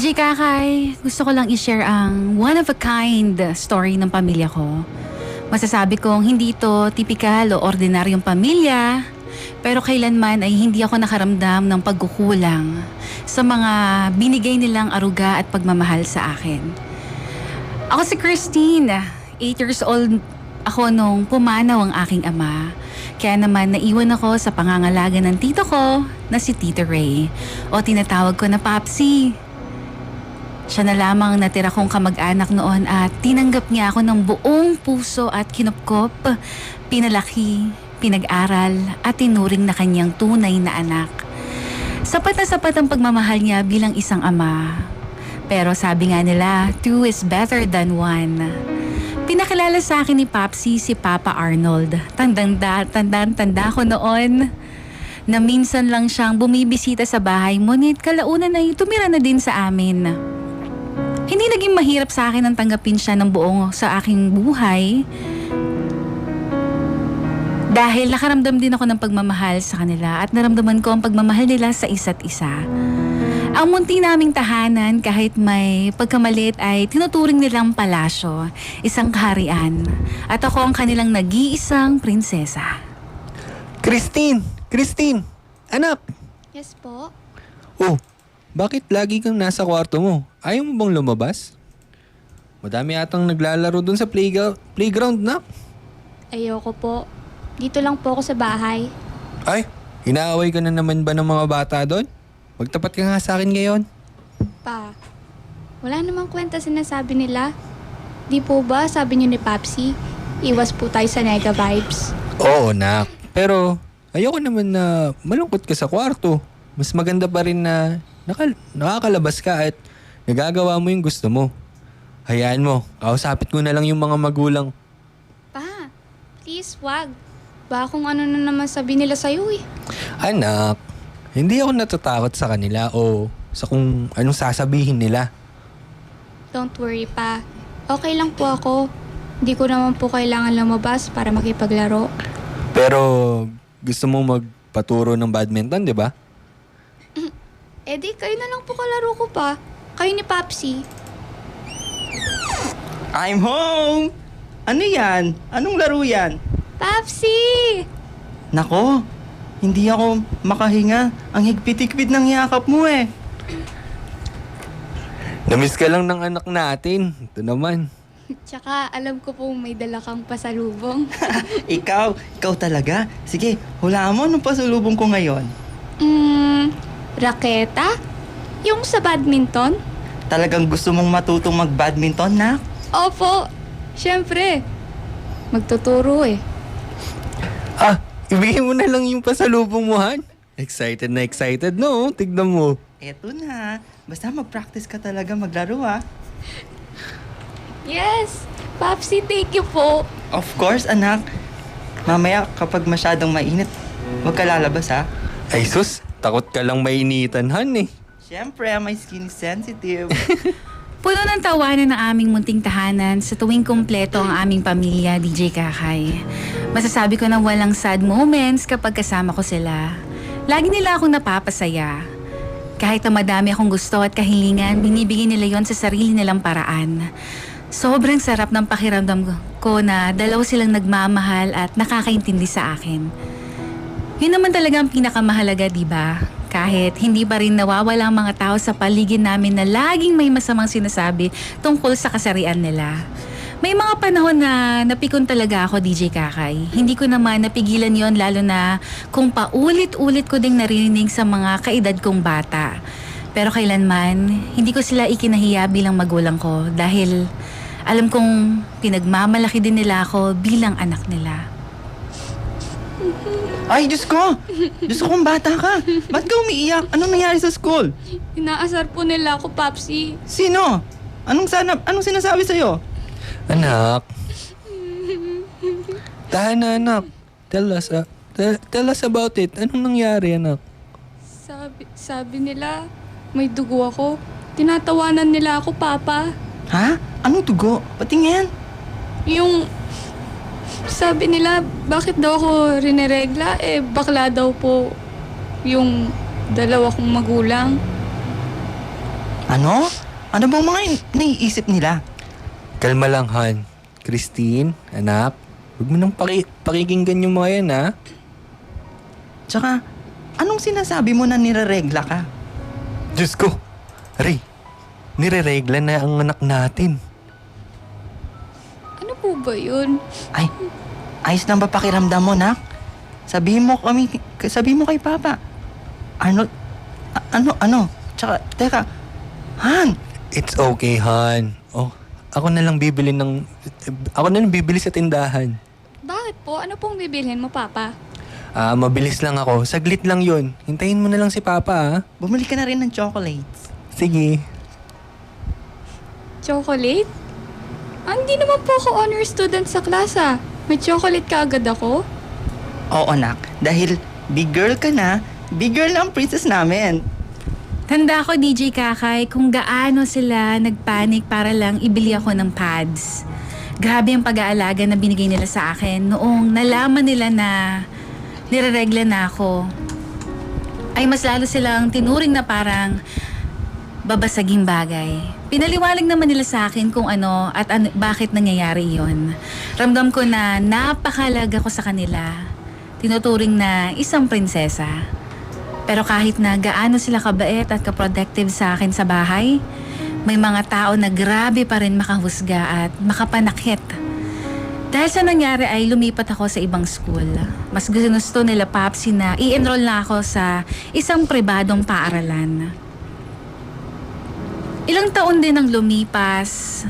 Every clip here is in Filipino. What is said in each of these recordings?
DJ Kakay, gusto ko lang i-share ang one-of-a-kind story ng pamilya ko. Masasabi kong hindi ito tipikal o ordinaryong pamilya, pero kailanman ay hindi ako nakaramdam ng pagkukulang sa mga binigay nilang aruga at pagmamahal sa akin. Ako si Christine, 8 years old ako nung pumanaw ang aking ama. Kaya naman naiwan ako sa pangangalaga ng tito ko na si Tito Ray o tinatawag ko na Papsi. Siya na lamang natira kong kamag-anak noon at tinanggap niya ako ng buong puso at kinupkop, pinalaki, pinag-aral at tinuring na kanyang tunay na anak. Sapat na sapat ang pagmamahal niya bilang isang ama. Pero sabi nga nila, two is better than one. Pinakilala sa akin ni Papsi si Papa Arnold. Tanda ko noon na minsan lang siyang bumibisita sa bahay, ngunit kalaunan ay tumira na din sa amin. Hindi naging mahirap sa akin ang tanggapin siya ng buong sa aking buhay dahil nakaramdam din ako ng pagmamahal sa kanila at naramdaman ko ang pagmamahal nila sa isa't isa. Ang munti naming tahanan kahit may pagkamalit ay tinuturing nilang palasyo, isang kaharian. At ako ang kanilang nag-iisang prinsesa. Christine! Anak! Yes po? Oh, bakit lagi kang nasa kwarto mo? Ayaw mo bang lumabas? Madami atang naglalaro dun sa playground na. Ayoko po. Dito lang po ako sa bahay. Ay, inaaway ka na naman ba ng mga bata doon? Magtapat ka nga sa akin ngayon. Pa, wala namang kwenta sinasabi nila. Di po ba, sabi niyo ni Papsi, iwas po tayo sa nega vibes. Oo, nak. Pero ayoko naman na malungkot ka sa kwarto. Mas maganda pa rin na nakakalabas ka at nagagawa mo yung gusto mo. Hayaan mo, kausapit ko na lang yung mga magulang. Pa, please wag. Baka kung ano na naman sabi nila sa'yo eh. Anak, hindi ako natatakot sa kanila o sa kung anong sasabihin nila. Don't worry pa. Okay lang po ako. Hindi ko naman po kailangan lumabas para makipaglaro. Pero gusto mo magpaturo ng badminton, di ba? Eh di, kayo na lang po kalaro ko pa. Kayo ni Papsi. I'm home! Ano yan? Anong laro yan? Papsi! Nako, hindi ako makahinga. Ang higpit-higpit ng yakap mo eh. Namiss ka lang ng anak natin. Ito naman. Tsaka alam ko pong may dala kang pasalubong. Ikaw talaga. Sige, hulaan mo anong pasulubong ko ngayon. Raketa? Yung sa badminton? Talagang gusto mong matutong mag-badminton, nak? Opo, syempre. Magtuturo eh. Ah, ibigay mo na lang yung pasalubong mo, Han. Excited na excited, no? Tignan mo. Eto na. Basta mag-practice ka talaga maglaro, ha? Yes! Papsi, thank you po. Of course, anak. Mamaya, kapag masyadong mainit, huwag ka lalabas, ha? Ay sus, takot ka lang mainitan, Han eh. Siyempre, my skin is sensitive. Puno ng tawanan ng aming munting tahanan sa tuwing kumpleto ang aming pamilya, DJ Kakay. Masasabi ko na walang sad moments kapag kasama ko sila. Lagi nila akong napapasaya. Kahit na madami akong gusto at kahilingan, binibigay nila yon sa sarili nilang paraan. Sobrang sarap ng pakiramdam ko na dalawa silang nagmamahal at nakakaintindi sa akin. Yun naman talaga ang pinakamahalaga, di ba? Kahit hindi pa rin nawawala ang mga tao sa paligid namin na laging may masamang sinasabi tungkol sa kasarian nila. May mga panahon na napikon talaga ako, DJ Kakay. Hindi ko naman napigilan yon, lalo na kung paulit-ulit ko ding narinig sa mga kaedad kong bata. Pero kailanman, hindi ko sila ikinahiya bilang magulang ko dahil alam kong pinagmamalaki din nila ako bilang anak nila. Ay, Diyos ko! Diyos ko, kung bata ka. Ba't ka umiiyak? Anong nangyari sa school? Inaasar po nila ako, Papsi. Sino? Anong sinasabi sa'yo? Anak. Tahan na, anak. Tell us about it. Anong nangyari, anak? Sabi nila, may dugo ako. Tinatawanan nila ako, Papa. Ha? Anong dugo? Patingin. Yung sabi nila, bakit daw ako rineregla? Eh, bakla daw po yung dalawa kong magulang. Ano? Ano bang mga naiisip nila? Kalma lang, Han. Christine, anak, huwag mo nang pakikinggan yung mga yan, ha? Tsaka, anong sinasabi mo na nireregla ka? Diyos ko! Ray, nireregla na ang anak natin. Ano po ba yun? Ay, ayos lang ba pakiramdam mo, nak? Sabihin mo kay Papa. Ano? Tsaka, teka, Han, It's okay, Han. Oh, ako na lang bibili sa tindahan. Bakit po? Ano pong bibilhin mo, Papa? Mabilis lang ako. Saglit lang yun. Hintayin mo na lang si Papa, ha? bumili ka na rin ng chocolates. Sige. Chocolate? Hindi naman po ako honor student sa klasa. May chocolate ka agad ako? Oo, nak. Dahil big girl ka na, big girl na ang princess namin. Tanda ko, DJ Kakay, kung gaano sila nagpanik para lang ibili ako ng pads. Grabe ang pag-aalaga na binigay nila sa akin noong nalaman nila na nireregla na ako. Ay mas lalo silang tinuring na parang babasaging bagay. Pinaliwalag naman nila sa akin kung ano at bakit nangyayari yon. Ramdam ko na napakalaga ko sa kanila. Tinuturing na isang prinsesa. Pero kahit na gaano sila kabait at kaprotective sa akin sa bahay, may mga tao na grabe pa rin makahusga at makapanakit. Dahil sa nangyari ay lumipat ako sa ibang school. Mas gusto nila Papsi na i-enroll na ako sa isang pribadong paaralan. Ilang taon din ang lumipas.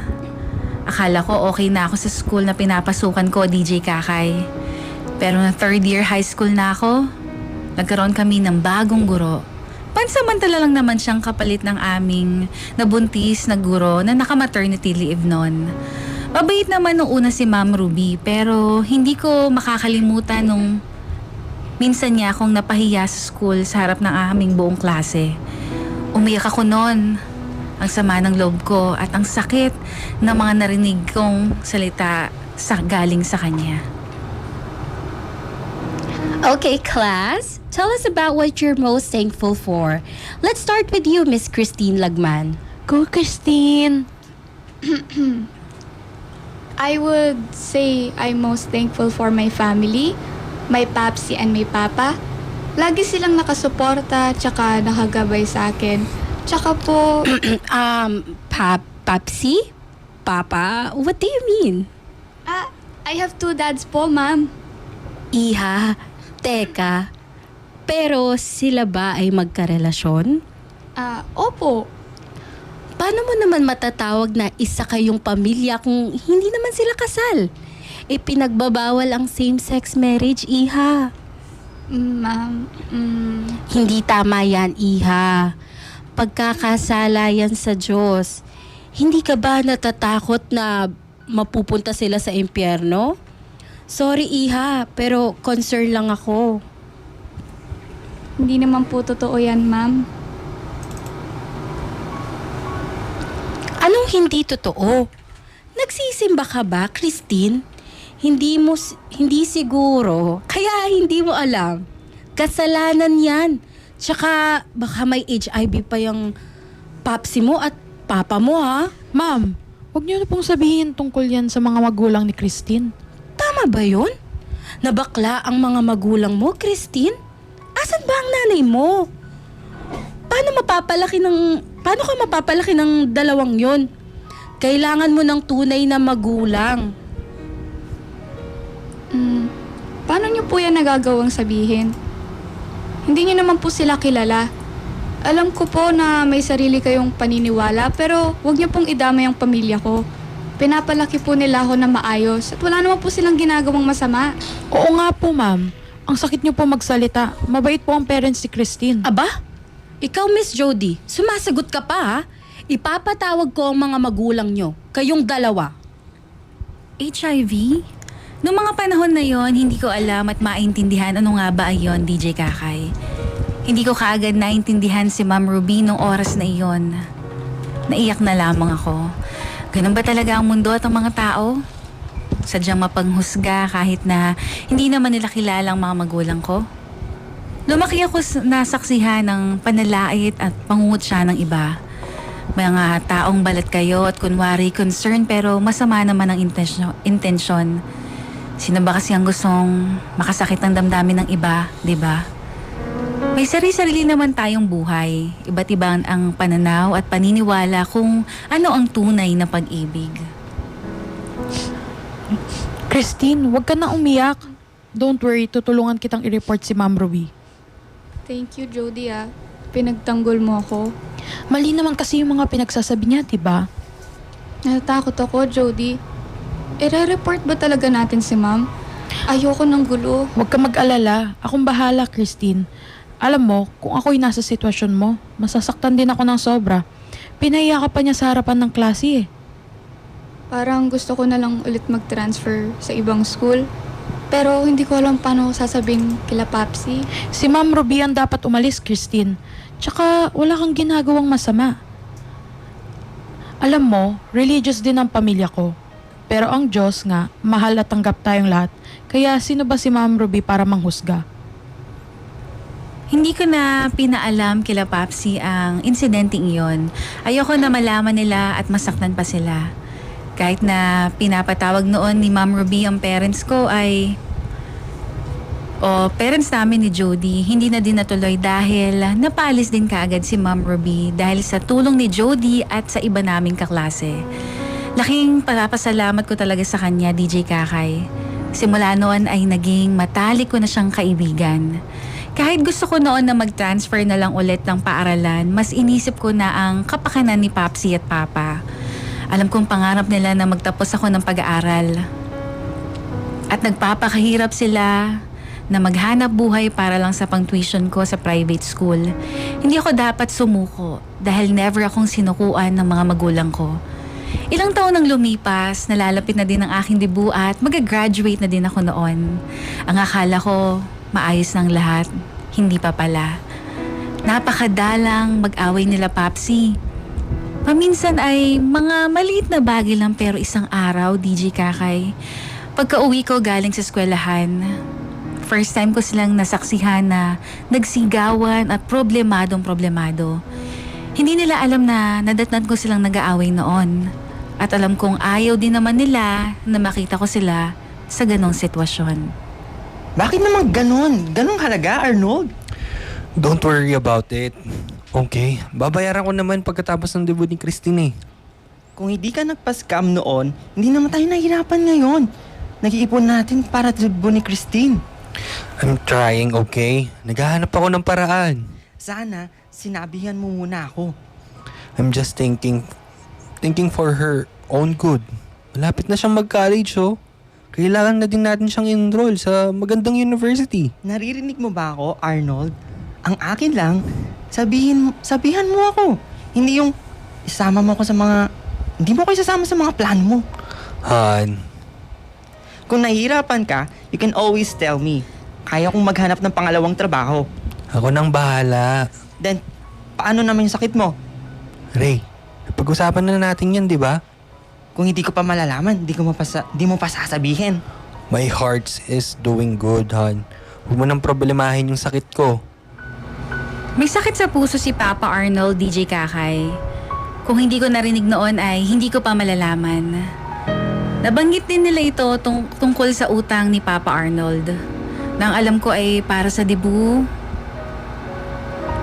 Akala ko okay na ako sa school na pinapasukan ko, DJ Kakay. Pero na third year high school na ako, nagkaroon kami ng bagong guro. Pansamantala lang naman siyang kapalit ng aming nabuntis na guro na naka-maternity leave noon. Mabait naman nung una si Ma'am Ruby, pero hindi ko makakalimutan nung minsan niya akong napahiya sa school sa harap ng aming buong klase. Umiyak ako noon. Ang sama ng loob ko at ang sakit ng mga narinig kong salita galing sa kanya. Okay, class. Tell us about what you're most thankful for. Let's start with you, Miss Christine Lagman. Go, Christine! I would say I'm most thankful for my family, my Papsi and my Papa. Lagi silang nakasuporta tsaka nakagabay sa akin. Tsaka po, Papsi? Papa? What do you mean? I have 2 dads po, ma'am. Iha, teka. Pero sila ba ay magkarelasyon? Opo. Paano mo naman matatawag na isa kayong pamilya kung hindi naman sila kasal? Pinagbabawal ang same-sex marriage, Iha. Ma'am, Hindi tama yan, Iha. Pagkakasala yan sa Diyos. Hindi ka ba natatakot na mapupunta sila sa impyerno? Sorry, Iha, pero concern lang ako. hindi naman po totoo yan, ma'am. Anong hindi totoo? Nagsisimba ka ba, Christine? Hindi siguro, kaya hindi mo alam. Kasalanan yan. Tsaka baka may HIV pa yung papsi mo at papa mo, ha? Ma'am, huwag niyo na pong sabihin tungkol yan sa mga magulang ni Christine. Tama ba yun? Nabakla ang mga magulang mo, Christine? Asan ba ang nanay mo? Paano ka mapapalaki ng dalawang yon? Kailangan mo ng tunay na magulang. Paano niyo po yan nagagawang sabihin? Hindi niyo naman po sila kilala. Alam ko po na may sarili kayong paniniwala, pero huwag niyo pong idamay ang pamilya ko. Pinapalaki po nila ako na maayos at wala naman po silang ginagawang masama. Oo nga po, ma'am. Ang sakit niyo po magsalita. Mabait po ang parents ni Christine. Aba, ikaw Miss Jody, sumasagot ka pa, ha? Ipapatawag ko ang mga magulang nyo, kayong dalawa. HIV? Noong mga panahon na yon, hindi ko alam at maintindihan ano nga ba ayon, DJ Kakay. Hindi ko kaagad naintindihan si Ma'am Ruby noong oras na iyon. Naiyak na lamang ako. Ganun ba talaga ang mundo at ang mga tao? Sadyang mapanghusga kahit na hindi naman nila kilala ang mga magulang ko. Lumaki ako nasaksihan ng panalait at pangungutya ng iba. Mga taong balat kayo at kunwari concern pero masama naman ang intensyon. Sino ba kasi ang gustong makasakit ng damdamin ng iba, di ba? May sarili-sarili naman tayong buhay. Iba't iba ang pananaw at paniniwala kung ano ang tunay na pag-ibig. Christine, huwag ka na umiyak. Don't worry, tutulungan kitang i-report si Ma'am Ruby. Thank you, Jody ah. Pinagtanggol mo ako. Mali naman kasi yung mga pinagsasabi niya, diba? Natatakot ako, Jody. I-report ba talaga natin si ma'am? Ayoko ng gulo. Huwag ka mag-alala. Akong bahala, Christine. Alam mo, kung ako'y nasa sitwasyon mo, masasaktan din ako ng sobra. Pinahiya ka pa niya sa harapan ng klase eh. Parang gusto ko na lang ulit mag-transfer sa ibang school. Pero hindi ko alam paano sasabihin kila Papsi. Si Ma'am Ruby ang dapat umalis, Christine. Tsaka wala kang ginagawang masama. Alam mo, religious din ang pamilya ko. Pero ang Diyos nga, mahal at tanggap tayong lahat. Kaya sino ba si Ma'am Ruby para manghusga? Hindi ko na pinaalam kila Papsi ang insidenteng iyon. Ayoko na malaman nila at masaktan pa sila. Kahit na pinapatawag noon ni Ma'am Ruby ang parents ko ay... parents namin ni Jody, hindi na din natuloy dahil napaalis din kaagad si Ma'am Ruby dahil sa tulong ni Jody at sa iba naming kaklase. Laking papasalamat ko talaga sa kanya, DJ Kakay. Simula noon ay naging matalik ko na siyang kaibigan. Kahit gusto ko noon na mag-transfer na lang ulit ng paaralan, mas inisip ko na ang kapakanan ni Papsi at Papa. Alam kong pangarap nila na magtapos ako ng pag-aaral. At nagpapakahirap sila na maghanap buhay para lang sa pang-tuition ko sa private school. Hindi ako dapat sumuko dahil never akong sinukuan ng mga magulang ko. Ilang taon nang lumipas, nalalapit na din ang aking debut at mag-graduate na din ako noon. Ang akala ko, maayos ng lahat. Hindi pa pala. Napakadalang mag-away nila Papsi. Paminsan ay mga maliit na bagay lang pero isang araw, DJ Kakay. Pagka-uwi ko galing sa eskwelahan, first time ko silang nasaksihan na nagsigawan at problemado. Hindi nila alam na nadatnan ko silang nag-aaway noon. At alam kong ayaw din naman nila na makita ko sila sa ganong sitwasyon. Bakit naman ganon? Ganong halaga, Arnold? Don't worry about it. Okay, babayaran ko naman pagkatapos ng debut ni Christine eh. Kung hindi ka nagpa-scam noon, hindi naman tayo nahihirapan ngayon. Nag-iipon natin para debut ni Christine. I'm trying, okay? Naghahanap ako ng paraan. Sana, sinabihan mo muna ako. I'm just thinking for her own good. Malapit na siyang mag-college, oh. Kailangan na din natin siyang enroll sa magandang university. Naririnig mo ba ako, Arnold? Ang akin lang, sabihan mo ako. Hindi yung isama mo ako sa mga... Hindi mo ako isasama sa mga plano mo. Han, Kung nahihirapan ka, you can always tell me. Kaya kong maghanap ng pangalawang trabaho. ako nang bahala. Then, paano naman yung sakit mo? Ray, pag-usapan na natin yan, di ba? Kung hindi ko pa malalaman, di mo pa sasabihin. My heart is doing good, Han. Huwag mo nang problemahin yung sakit ko. May sakit sa puso si Papa Arnold, DJ Kakay. Kung hindi ko narinig noon ay hindi ko pa malalaman. Nabanggit din nila ito tungkol sa utang ni Papa Arnold. Nang alam ko ay para sa debut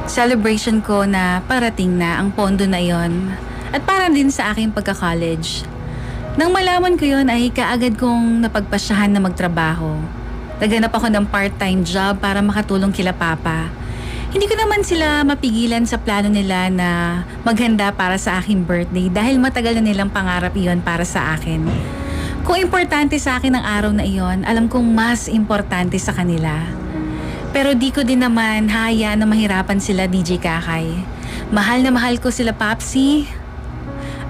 celebration ko na parating na ang pondo na yon at para din sa aking pagka-college. Nang malaman ko yon ay kaagad kong napagpasyahan na magtrabaho. Naghanap ako ng part-time job para makatulong kila Papa. Hindi ko naman sila mapigilan sa plano nila na maghanda para sa aking birthday dahil matagal na nilang pangarap iyon para sa akin. Kung importante sa akin ang araw na iyon, alam kong mas importante sa kanila. Pero di ko din naman hayaan na mahirapan sila, DJ Kakay. Mahal na mahal ko sila, Papsi.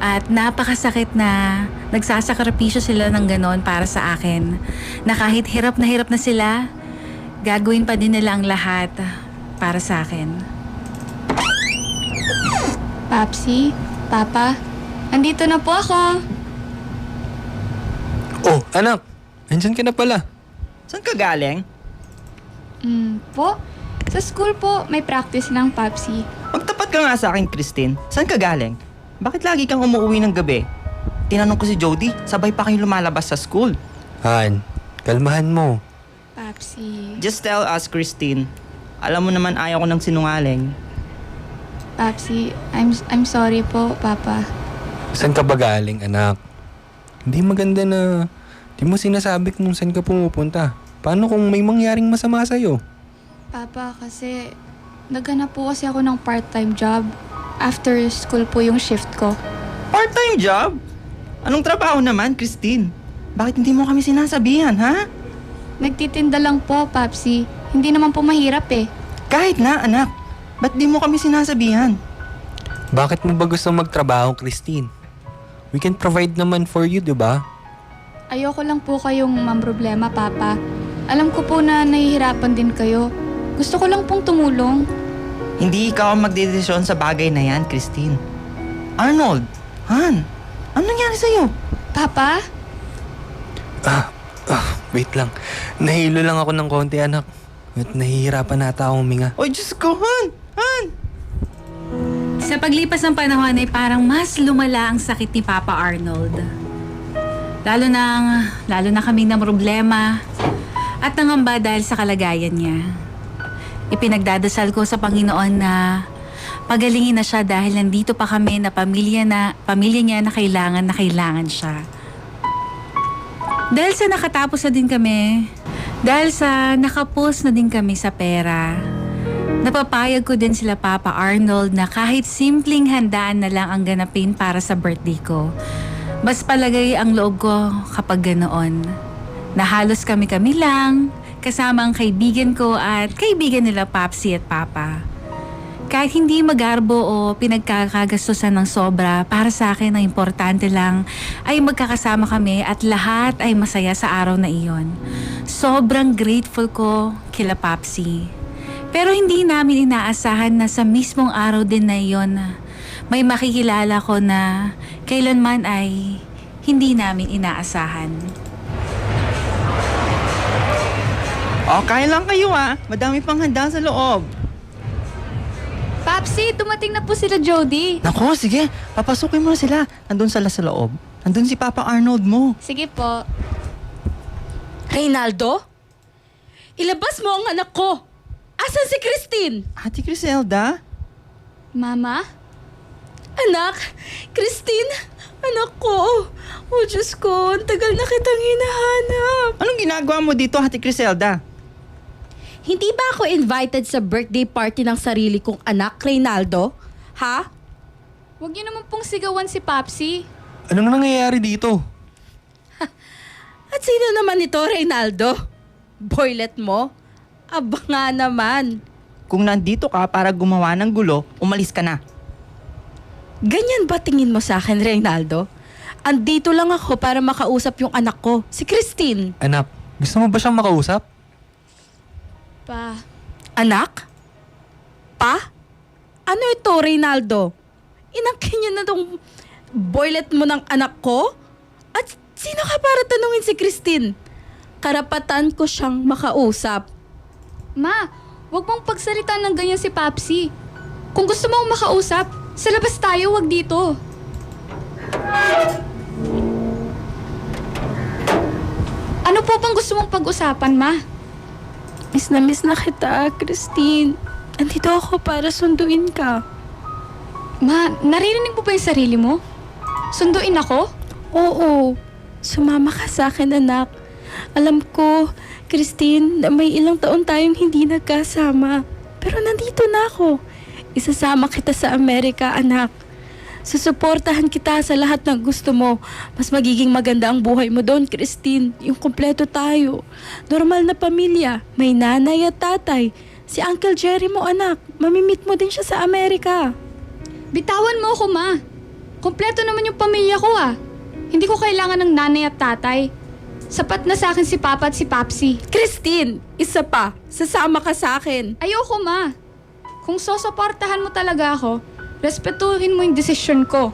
At napakasakit na nagsasakripisyo sila ng ganon para sa akin. Na kahit hirap na sila, gagawin pa din nila ang lahat para sa akin. Papsi, Papa, andito na po ako. Oh, anak. Andyan ka na pala. Saan ka galing? Po? Sa school po, may practice ng Papsi. Magtapat ka nga sa akin, Christine. Saan ka galing? Bakit lagi kang umuwi ng gabi? Tinanong ko si Jody, sabay pa kayong lumalabas sa school. Han, kalmahan mo. Papsi. Just tell us, Christine. Alam mo naman ayaw ko ng sinungaling. Papsi, I'm sorry po, Papa. Saan ka ba galing, anak? Hindi maganda na di mo sinasabi kung saan ka pumupunta. Paano kung may mangyaring masama sa'yo? Papa, kasi naghanap po kasi ako ng part-time job. After school po yung shift ko. Part-time job? Anong trabaho naman, Christine? Bakit hindi mo kami sinasabihan, ha? Nagtitinda lang po, Papsi. Hindi naman po mahirap eh. Kahit na, anak. Ba't di mo kami sinasabihan? Bakit mo ba gusto magtrabaho, Christine? We can provide naman for you, di ba? Ayoko lang po kayong mamroblema, Papa. Alam ko po na nahihirapan din kayo. Gusto ko lang pong tumulong. Hindi ikaw ang magdedesisyon sa bagay na yan, Christine. Arnold, Han, ano nangyari sa'yo? Papa? Wait lang. Nahilo lang ako ng konti, anak. At nahihirapan nata akong huminga. Oy, Diyos ko, Han! Han! Sa paglipas ng panahon ay parang mas lumala ang sakit ni Papa Arnold. Lalo na kaming na problema at nangamba dahil sa kalagayan niya. Ipinagdadasal ko sa Panginoon na pagalingin na siya dahil nandito pa kami na pamilya niya na kailangan siya. Dahil sa nakatapos na din kami, dahil sa nakapos na din kami sa pera, napapayag ko din sila Papa Arnold na kahit simpleng handaan na lang ang ganapin para sa birthday ko. Mas palagay ang loob ko kapag ganoon. Na halos kami-kami lang, kasama ang kaibigan ko at kaibigan nila Papsi at Papa. Kahit hindi magarbo o pinagkakagastusan ng sobra, para sa akin ang importante lang ay magkakasama kami at lahat ay masaya sa araw na iyon. Sobrang grateful ko kila Papsi. Pero hindi namin inaasahan na sa mismong araw din na iyon may makikilala ko na kailanman ay hindi namin inaasahan. Kain lang kayo, ha? Madami pang handa sa loob. Papsi, dumating na po sila Jody. Nako, sige. Papasukin mo na sila. Nandun sila sa loob. Nandun si Papa Arnold mo. Sige po. Reynaldo? Ilabas mo ang anak ko! Asan si Christine? Ate Criselda? Mama? Anak! Christine! Anak ko! Oh, Diyos ko, ang tagal na kitang hinahanap. Anong ginagawa mo dito, Ate Criselda? Hindi ba ako invited sa birthday party ng sarili kong anak, Reynaldo? Ha? Huwag niyo naman pong sigawan si Papsi. Anong nangyayari dito? At sino naman ito, Reynaldo? Boylet mo? Aba nga naman. Kung nandito ka para gumawa ng gulo, umalis ka na. Ganyan ba tingin mo sa akin, Reynaldo? Andito lang ako para makausap yung anak ko, si Christine. Anak, gusto mo ba siyang makausap? Pa, Anak? Pa? Ano ito, Reynaldo? Inangkin niyo na tong boylet mo ng anak ko? At sino ka para tanungin si Christine? Karapatan ko siyang makausap. Ma, huwag mong pagsalita ng ganyan si Papsi. Kung gusto mong makausap, sa labas tayo, wag dito. Ano po bang gusto mong pag-usapan, Ma? Miss na kita, Christine. Andito ako para sunduin ka. Ma, naririnig mo ba yung sarili mo? Sunduin ako? Oo, sumama ka sa akin, anak. Alam ko, Christine, na may ilang taon tayong hindi nagkasama. Pero nandito na ako. Isasama kita sa Amerika, anak. Susuportahan kita sa lahat ng gusto mo. Mas magiging maganda ang buhay mo doon, Christine. Yung kumpleto tayo. Normal na pamilya. May nanay at tatay. Si Uncle Jerry mo, anak. Mamimit mo din siya sa Amerika. Bitawan mo ako, Ma. Kompleto naman yung pamilya ko, ah. Hindi ko kailangan ng nanay at tatay. Sapat na sa akin si Papa at si Papsi. Christine, isa pa. Sasama ka sa akin. Ayoko, Ma. Kung susuportahan mo talaga ako, respetuhin mo yung desisyon ko.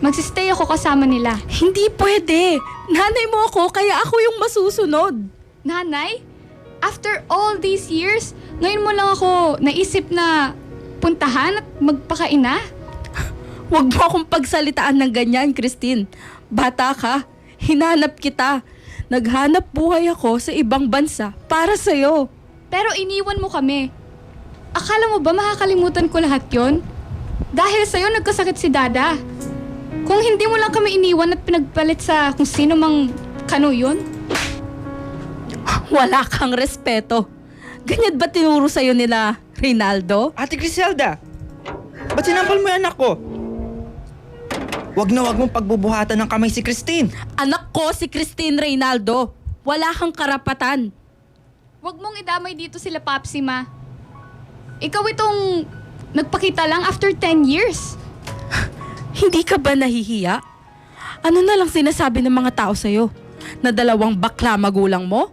Magsistay ako kasama nila. Hindi pwede. Nanay mo ako, kaya ako yung masusunod. Nanay, after all these years, ngayon mo lang ako naisip na puntahan at magpakaina? Huwag mo akong pagsalitaan ng ganyan, Christine. Bata ka, hinanap kita. Naghanap buhay ako sa ibang bansa para sa'yo. Pero iniwan mo kami. Akala mo ba makakalimutan ko lahat yon? Dahil sa'yo nagkasakit si Dada. Kung hindi mo lang kami iniwan at pinagpalit sa kung sino mang kano yun, Wala kang respeto. Ganyan ba tinuro sa'yo nila, Reynaldo? Ate Criselda, ba't sinampal mo yung anak ko? Wag na wag mong pagbubuhatan ng kamay si Christine. Anak ko si Christine Reynaldo. Wala kang karapatan. wag mong idamay dito sila Papsi, ma. Ikaw itong nagpakita lang after 10 years. Hindi ka ba nahihiya? Ano na lang sinasabi ng mga tao sa'yo? Na dalawang bakla magulang mo?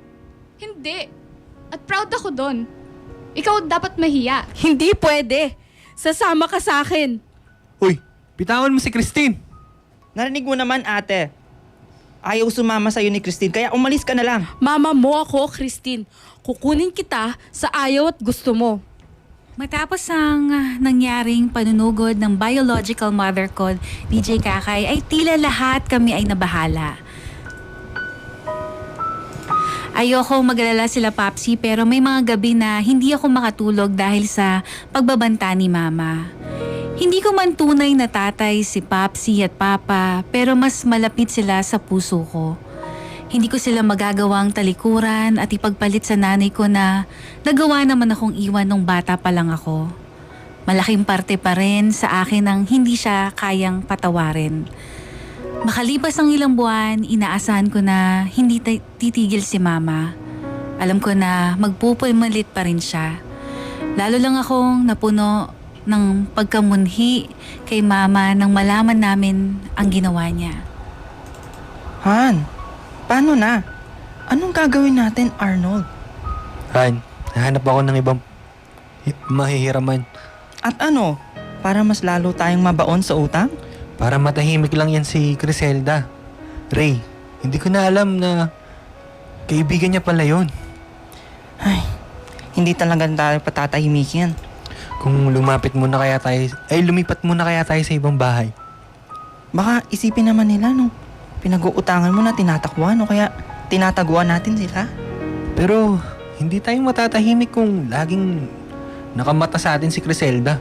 Hindi. At proud ako doon. Ikaw dapat mahiya. Hindi pwede. Sasama ka sa akin. Uy, bitawan mo si Christine. Narinig mo naman, ate. Ayaw sumama sa'yo ni Christine, kaya umalis ka na lang. Mama mo ako, Christine. Kukunin kita sa ayaw at gusto mo. Matapos ang nangyaring panunugod ng biological mother ko, DJ Kakay, ay tila lahat kami ay nabahala. Ayoko mag-alala sila Papsi pero may mga gabi na hindi ako makatulog dahil sa pagbabanta ni Mama. Hindi ko man tunay na tatay si Papsi at Papa pero mas malapit sila sa puso ko. Hindi ko sila magagawang talikuran at ipagpalit sa nanay ko na nagawa naman akong iwan nung bata pa lang ako. Malaking parte pa rin sa akin ang hindi siya kayang patawarin. Makalipas ang ilang buwan, inaasahan ko na hindi titigil si Mama. Alam ko na magpupulmalit pa rin siya. Lalo lang akong napuno ng pagkamunhi kay Mama nang malaman namin ang ginawa niya. Han, paano na? Anong gagawin natin, Arnold? Han, nahanap ako ng ibang mahihiraman. At ano? Para mas lalo tayong mabaon sa utang? Para matahimik lang yan si Criselda. Ray, hindi ko na alam na kaibigan niya pala yun. Ay, hindi talaga tayo patatahimikin. Kung lumipat muna kaya tayo sa ibang bahay. Baka isipin naman nila no, pinag-uutangan mo na tinatakbuhan o kaya tinataguan natin sila. Pero hindi tayo matatahimik kung laging nakamata sa atin si Criselda.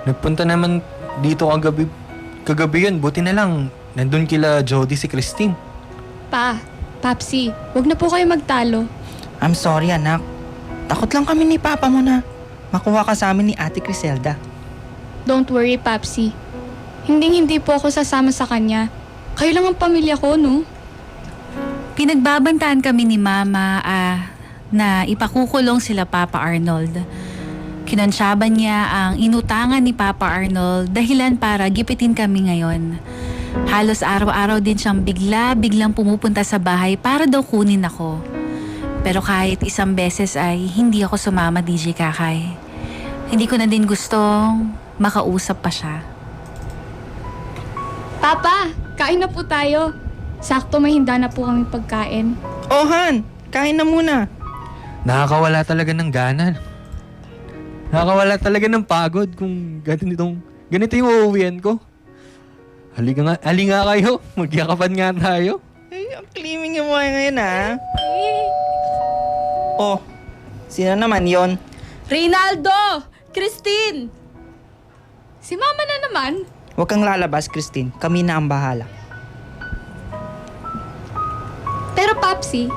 Nagpunta naman dito kagabi yun, buti na lang nandun kila Jody si Christine. Papsi, wag na po kayo magtalo. I'm sorry anak, takot lang kami ni Papa mo na makuha ka sa amin ni Ate Criselda. Don't worry, Papsi. Hindi po ako sasama sa kanya. Kayo lang ang pamilya ko, no? Pinagbabantaan kami ni Mama na ipakukulong sila Papa Arnold. Kinansyaban niya ang inutangan ni Papa Arnold dahilan para gipitin kami ngayon. Halos araw-araw din siyang biglang pumupunta sa bahay para daw kunin ako. Pero kahit isang beses ay hindi ako sumama, DJ Kakay. Hindi ko na din gustong makausap pa siya. Papa, kain na po tayo. Sakto may hinda na po kami pagkain. Oh Han, kain na muna. Nakakawala talaga ng gana. Nakakawala talaga ng pagod kung ganito yung uuwian ko. Hali nga kayo, magyakapan nga tayo. Ay, ang claiming mo ngayon ha. Oh, sino naman yon? Reynaldo! Christine! Si Mama na naman. Huwag kang lalabas, Christine. Kami na ang bahala. Pero Papsi,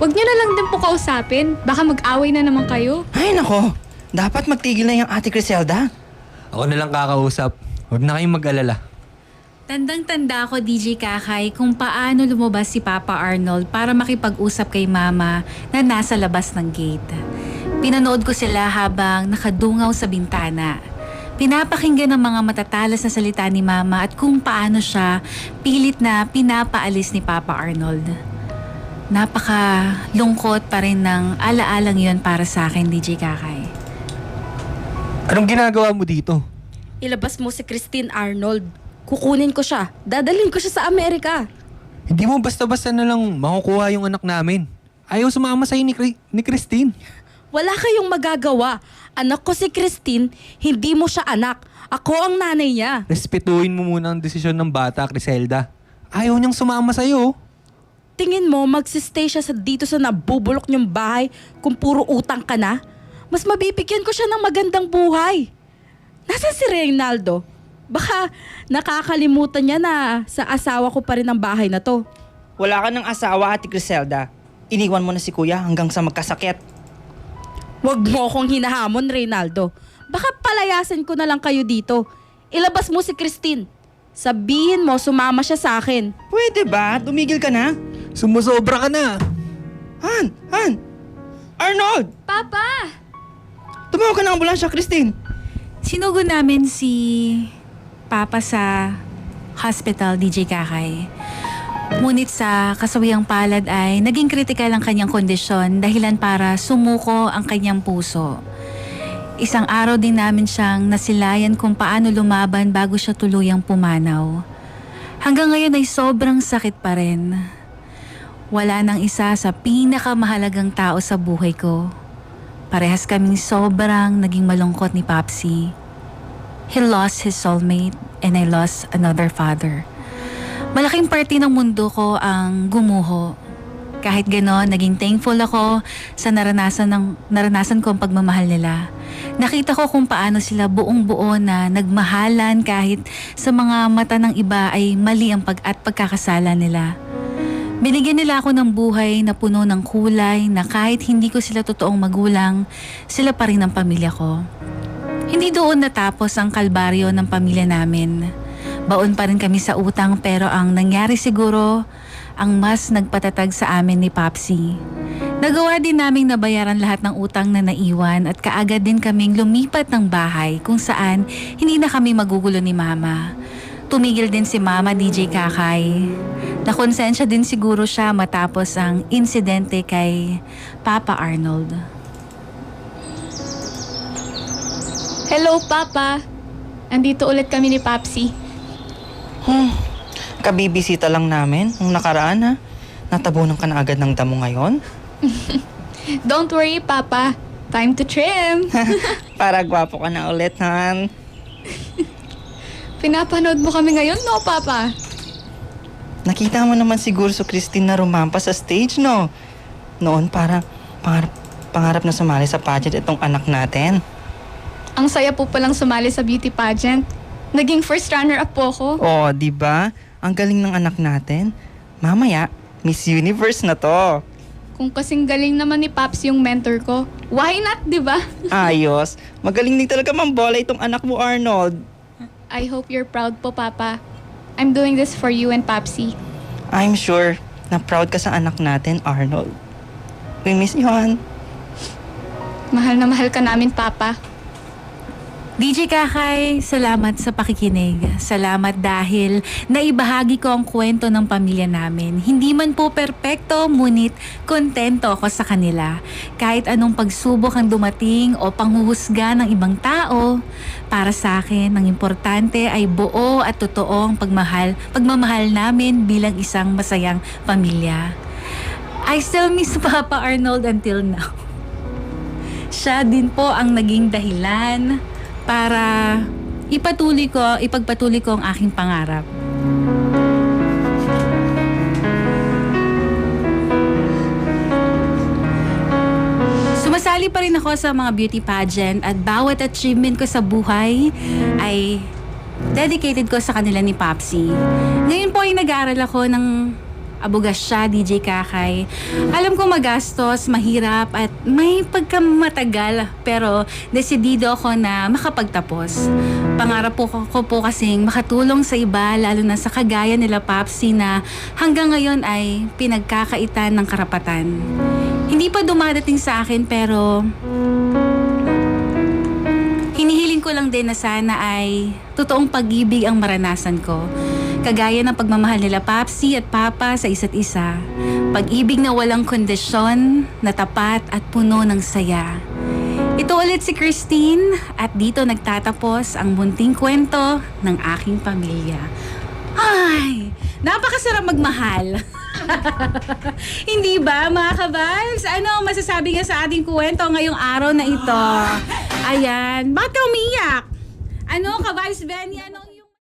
wag niyo na lang din po kausapin. Baka mag-away na naman kayo. Ay nako, dapat magtigil na yung Ate Criselda. Ako na lang kakausap. Huwag na kayong mag-alala. Tandang-tanda ako, DJ Kakay, kung paano lumabas si Papa Arnold para makipag-usap kay Mama na nasa labas ng gate. Pinanood ko sila habang nakadungaw sa bintana. Pinapakinggan ng mga matatalas na salita ni Mama at kung paano siya pilit na pinapaalis ni Papa Arnold. Napaka-lungkot pa rin ng alaalang yon para sa akin, DJ Kakay. Anong ginagawa mo dito? Ilabas mo si Christine, Arnold. Kukunin ko siya. Dadalhin ko siya sa Amerika. Hindi mo basta-basta na lang makukuha yung anak namin. Ayaw sumama sa'yo ni Christine. Wala kayong magagawa. Anak ko si Christine, hindi mo siya anak. Ako ang nanay niya. Respetuhin mo muna ang desisyon ng bata, Criselda. Ayaw niyang sumama sa'yo. Tingin mo, magsistay siya dito sa nabubulok niyong bahay kung puro utang ka na? Mas mabibigyan ko siya ng magandang buhay. Nasaan si Reynaldo? Baka nakakalimutan niya na sa asawa ko pa rin ang bahay na to. Wala ka ng asawa, Ate Criselda. Iniwan mo na si Kuya hanggang sa magkasakit. Huwag mo akong hinahamon, Reynaldo. Baka palayasin ko na lang kayo dito. Ilabas mo si Christine. Sabihin mo, sumama siya sa akin. Pwede ba? Tumigil ka na? Sumusobra ka na. Han! Arnold! Papa! Tumawag ka ng ambulansya, Christine. Sinugo namin si Papa sa hospital, DJ Kakay. Ngunit sa kasawiang palad ay naging kritikal ang kanyang kondisyon dahilan para sumuko ang kanyang puso. Isang araw din namin siyang nasilayan kung paano lumaban bago siya tuluyang pumanaw. Hanggang ngayon ay sobrang sakit pa rin. Wala nang isa sa pinakamahalagang tao sa buhay ko. Parehas kaming sobrang naging malungkot ni Papsi. He lost his soulmate and I lost another father. Malaking parte ng mundo ko ang gumuho. Kahit gano'n, naging thankful ako sa naranasan ko ang pagmamahal nila. Nakita ko kung paano sila buong-buo na nagmahalan kahit sa mga mata ng iba ay mali ang pagkakasala nila. Binigyan nila ako ng buhay na puno ng kulay na kahit hindi ko sila totoong magulang, sila pa rin ang pamilya ko. Hindi doon natapos ang kalbaryo ng pamilya namin. Baon pa rin kami sa utang pero ang nangyari siguro ang mas nagpatatag sa amin ni Papsi. Nagawa din naming nabayaran lahat ng utang na naiwan at kaagad din kaming lumipat ng bahay kung saan hindi na kami magugulo ni Mama. Tumigil din si Mama, DJ Kakay. Nakonsensya din siguro siya matapos ang insidente kay Papa Arnold. Hello, Papa. Andito ulit kami ni Papsi. Kabibisita lang namin nung nakaraan ha. Natabunan ka na agad ng damo ngayon. Don't worry, Papa. Time to trim. Para gwapo ka na ulit, Han. Pinapanood mo kami ngayon, no, Papa? Nakita mo naman siguro si Christine na rumampa sa stage, no? Noon parang pangarap na sumali sa pageant itong anak natin. Ang saya po palang sumali sa beauty pageant. Naging first runner-up po ako. Oh, di ba? Ang galing ng anak natin. Mamaya, Miss Universe na to. Kung kasing galing naman ni Paps yung mentor ko, why not, di ba? Ayos. Magaling din talaga mambola itong anak mo, Arnold. I hope you're proud po, Papa. I'm doing this for you and Papsi. I'm sure na proud ka sa anak natin, Arnold. We miss you, Han. Mahal na mahal ka namin, Papa. DJ Kakay, salamat sa pakikinig. Salamat dahil naibahagi ko ang kwento ng pamilya namin. Hindi man po perpekto, ngunit kontento ako sa kanila. Kahit anong pagsubok ang dumating o panghuhusga ng ibang tao, para sa akin, ang importante ay buo at totoong pagmamahal namin bilang isang masayang pamilya. I still miss Papa Arnold until now. Siya din po ang naging dahilan para ipagpatuloy ko ang aking pangarap. Sumasali pa rin ako sa mga beauty pageant at bawat achievement ko sa buhay ay dedicated ko sa kanila ni Papsi. Ngayon po ay nag-aaral ako ng abogasya, DJ Kakay. Alam ko magastos, mahirap at may pagkamatagal pero desidido ako na makapagtapos. Pangarap ko po kasing makatulong sa iba lalo na sa kagaya nila Papsi na hanggang ngayon ay pinagkakaitan ng karapatan. Hindi pa dumadating sa akin pero hinihiling ko lang din na sana ay totoong pag-ibig ang maranasan ko. Kagaya ng pagmamahal nila Papsi at Papa sa isa't isa. Pag-ibig na walang kondisyon, na tapat at puno ng saya. Ito ulit si Christine at dito nagtatapos ang munting kwento ng aking pamilya. Ay, napakasarap magmahal. Hindi ba mga ka-vibes? Ano ang masasabi nga sa ating kwento ngayong araw na ito? Ayan, bakit ka umiyak? Ano ka, Vice Benny? Anong